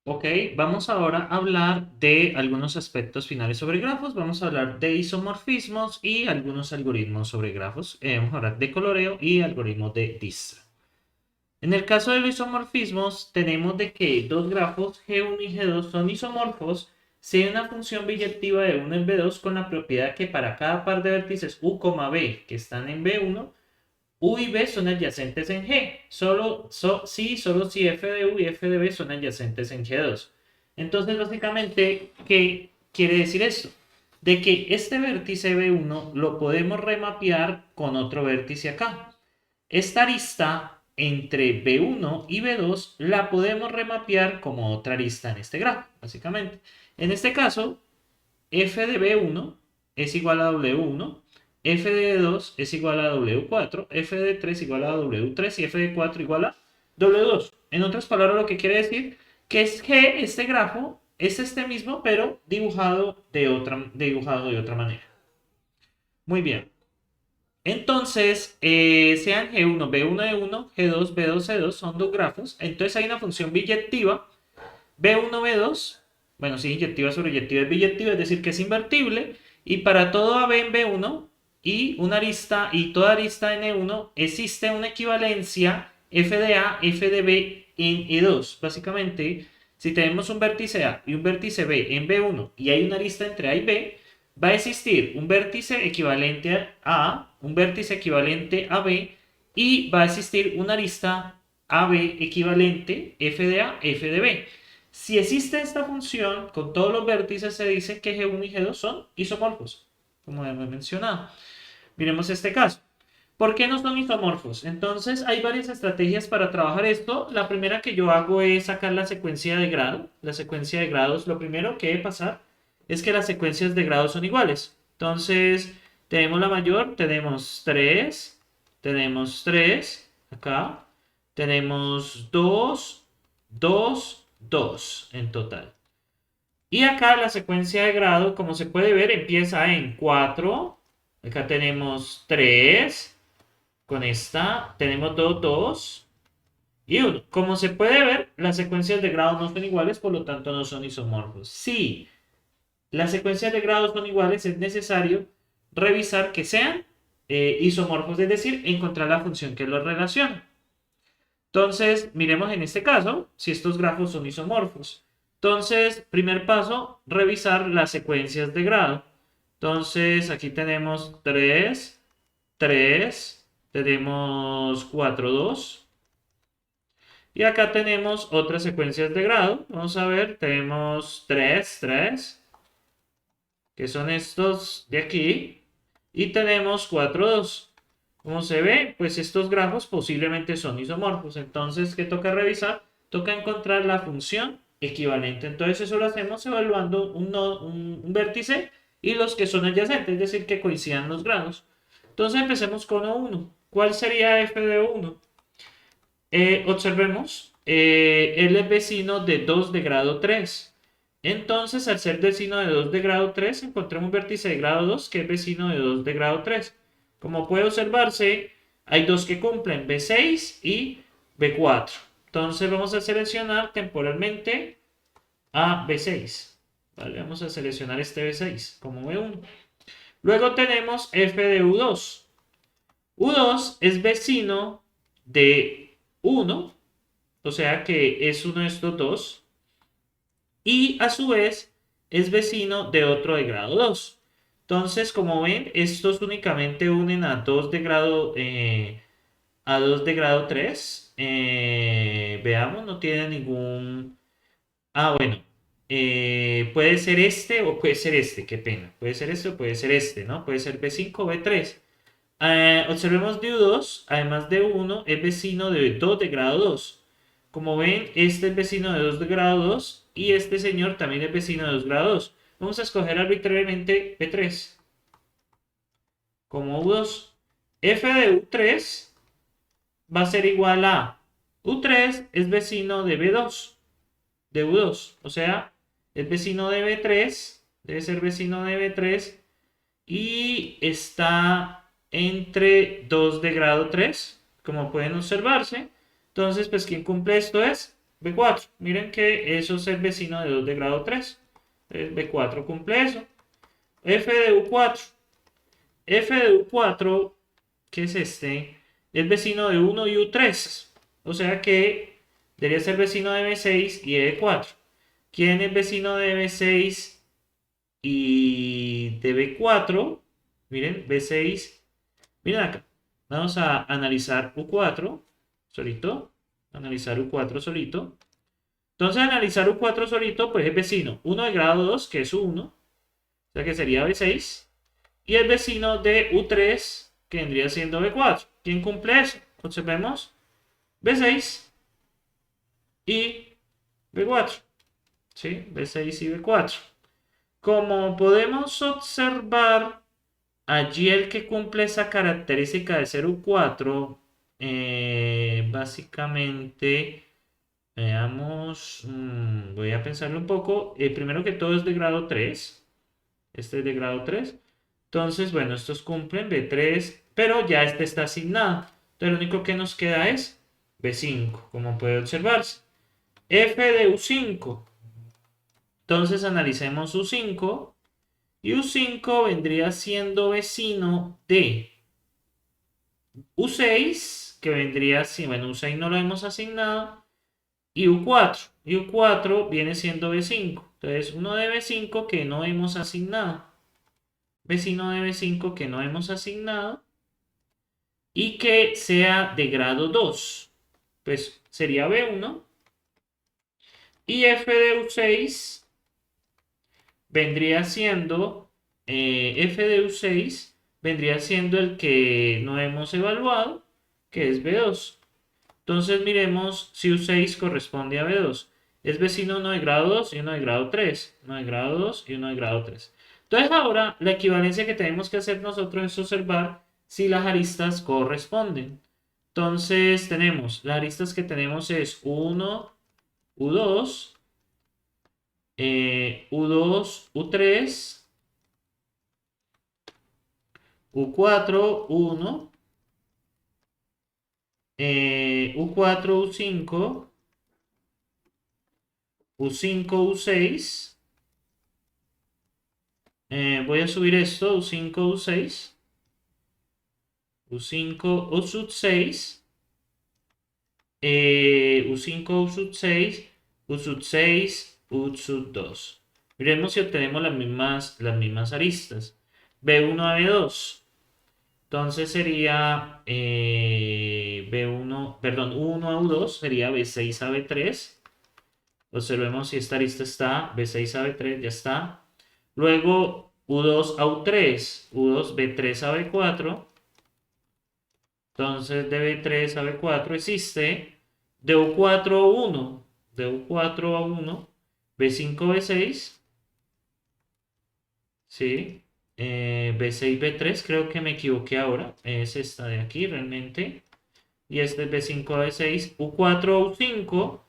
Ok, vamos ahora a hablar de algunos aspectos finales sobre grafos. Vamos a hablar de isomorfismos y algunos algoritmos sobre grafos. Vamos a hablar de coloreo y algoritmos de Dijkstra. En el caso de los isomorfismos, tenemos de que dos grafos G1 y G2 son isomorfos si hay una función biyectiva de 1 en B2 con la propiedad que para cada par de vértices U, B que están en B1, U y B son adyacentes en G. Solo si f de U y f de B son adyacentes en G2. Entonces, básicamente, ¿qué quiere decir esto? De que este vértice B1 lo podemos remapear con otro vértice acá. Esta arista entre B1 y B2 la podemos remapear como otra arista en este grafo, básicamente. En este caso, f de B1 es igual a W1, f de B2 es igual a W4, f de 3 igual a W3 y f de 4 igual a W2. En otras palabras, lo que quiere decir que es G, este grafo, es este mismo, pero dibujado de otra manera. Muy bien. Entonces, sean G1, B1, E1, G2, B2, C2, son dos grafos. Entonces hay una función biyectiva, B1, B2, bueno, si es inyectiva sobre inyectiva es biyectiva, es decir, que es invertible. Y para todo AB en B1 y una arista y toda arista en E1, existe una equivalencia F de A, F de B en E2. Básicamente, si tenemos un vértice A y un vértice B en B1 y hay una arista entre A y B, va a existir un vértice equivalente a A, un vértice equivalente a B y va a existir una arista AB equivalente F de A, F de B. Si existe esta función con todos los vértices, se dice que G1 y G2 son isomorfos, como hemos mencionado. Miremos este caso. ¿Por qué no son isomorfos? Entonces, hay varias estrategias para trabajar esto. La primera que yo hago es sacar la secuencia de grado. La secuencia de grados, lo primero que debe pasar es que las secuencias de grados son iguales. Entonces, tenemos la mayor, tenemos 3 acá, tenemos 2, 2, 2 en total. Y acá la secuencia de grado, como se puede ver, empieza en 4. Acá tenemos 3. Con esta tenemos 2, 2 y 1. Como se puede ver, las secuencias de grado no son iguales, por lo tanto no son isomorfos. Si las secuencias de grado son iguales, es necesario revisar que sean isomorfos, es decir, encontrar la función que los relaciona. Entonces, miremos en este caso si estos grafos son isomorfos. Entonces, primer paso, revisar las secuencias de grado. Entonces, aquí tenemos 3, 3, tenemos 4, 2. Y acá tenemos otras secuencias de grado. Vamos a ver, tenemos 3, 3, que son estos de aquí. Y tenemos 4, 2. Como se ve, pues estos grafos posiblemente son isomorfos. Entonces, ¿qué toca revisar? Toca encontrar la función equivalente. Entonces, eso lo hacemos evaluando un vértice y los que son adyacentes, es decir, que coincidan los grados. Entonces, empecemos con O1. ¿Cuál sería f de O1? Observemos, él es vecino de 2 de grado 3. Entonces, al ser vecino de 2 de grado 3, encontramos un vértice de grado 2 que es vecino de 2 de grado 3. Como puede observarse, hay dos que cumplen B6 y B4. Entonces, vamos a seleccionar temporalmente a B6. Vale, vamos a seleccionar este B6 como B1. Luego tenemos F de U2. U2 es vecino de 1, o sea que es uno de estos dos, y a su vez es vecino de otro de grado 2. Entonces, como ven, estos únicamente unen a 2 de grado 3. Veamos, no tiene ningún... Ah, bueno. Puede ser este o puede ser este, qué pena. Puede ser este o puede ser este, ¿no? Puede ser B5 o B3. Observemos de U2, además de 1, es vecino de 2 de grado 2. Como ven, este es vecino de 2 de grado 2 y este señor también es vecino de 2 grado 2. Vamos a escoger arbitrariamente B3 como U2. F de U3 va a ser igual a U3 es vecino de B2, de U2. O sea, es vecino de B3, debe ser vecino de B3 y está entre 2 de grado 3, como pueden observarse. Entonces, pues quien cumple esto es B4. Miren que eso es el vecino de 2 de grado 3. Entonces B4 cumple eso. F de U4. F de U4, que es este, es vecino de 1 y U3. O sea que debería ser vecino de B6 y de B4. ¿Quién es vecino de B6 y de B4? Miren, B6. Miren acá. Vamos a analizar U4 solito. Analizar U4 solito. Entonces, analizar U4 solito, pues es vecino 1 de grado 2, que es U1. O sea que sería B6. Y el vecino de U3, que vendría siendo B4. ¿Quién cumple eso? Observemos B6 y B4. ¿Sí? B6 y B4. Como podemos observar, allí el que cumple esa característica de ser U4, básicamente, veamos, voy a pensarlo un poco. Primero que todo es de grado 3. Este es de grado 3. Entonces, bueno, estos cumplen B3, pero ya este está asignado. Entonces, lo único que nos queda es B5, como puede observarse. F de U5. Entonces, analicemos U5. Y U5 vendría siendo vecino de U6, que vendría, si bueno, U6 no lo hemos asignado, y U4. Y U4 viene siendo B5. Entonces, uno de B5 que no hemos asignado. Vecino de B5 que no hemos asignado y que sea de grado 2. Pues sería B1. Y F de U6 vendría siendo, F de U6 vendría siendo el que no hemos evaluado, que es B2. Entonces miremos si U6 corresponde a B2. Es vecino uno de grado 2 y uno de grado 3. Uno de grado 2 y uno de grado 3. Entonces ahora la equivalencia que tenemos que hacer nosotros es observar si las aristas corresponden. Entonces tenemos, las aristas que tenemos es U1, U2, U2, U3, U4, U1, U4, U5, U5, U6. Voy a subir esto, U5, U6. U5, U6. U5, U6, U6, U2. Miremos si obtenemos las mismas aristas. B1 a B2. Entonces sería B1, perdón, U1 a U2 sería B6 a B3. Observemos si esta arista está, B6 a B3, ya está. Luego U2 a U3, U2, B3 a B4. Entonces de B3 a B4 existe de U4 a 1, de U4 a 1, B5, B6, ¿sí? B6, B3, creo que me equivoqué ahora, es esta de aquí realmente. Y este es B5 a B6, U4 a U5,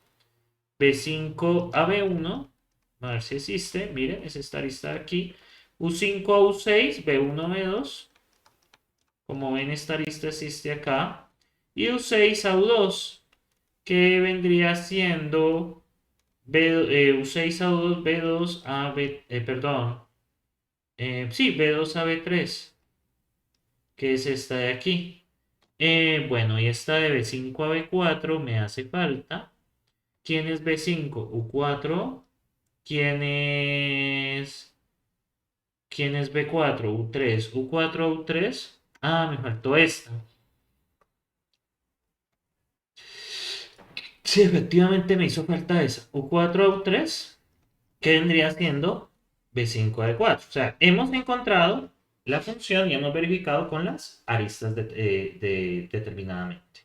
B5 a B1, a ver si existe, miren, es esta lista de aquí. U5 a U6, B1 a B2, como ven esta lista existe acá. Y U6 a U2, que vendría siendo U6 a U2, B2 a B, perdón, sí, B2 a B3, que es esta de aquí. Bueno, y esta de B5 a B4 me hace falta. ¿Quién es B5? U4. ¿Quién es B4? U3. U4 a U3. Ah, me faltó esta. Sí, efectivamente me hizo falta esa. U4 a U3, que vendría siendo B5 a B4. O sea, hemos encontrado la función y hemos verificado con las aristas determinadamente.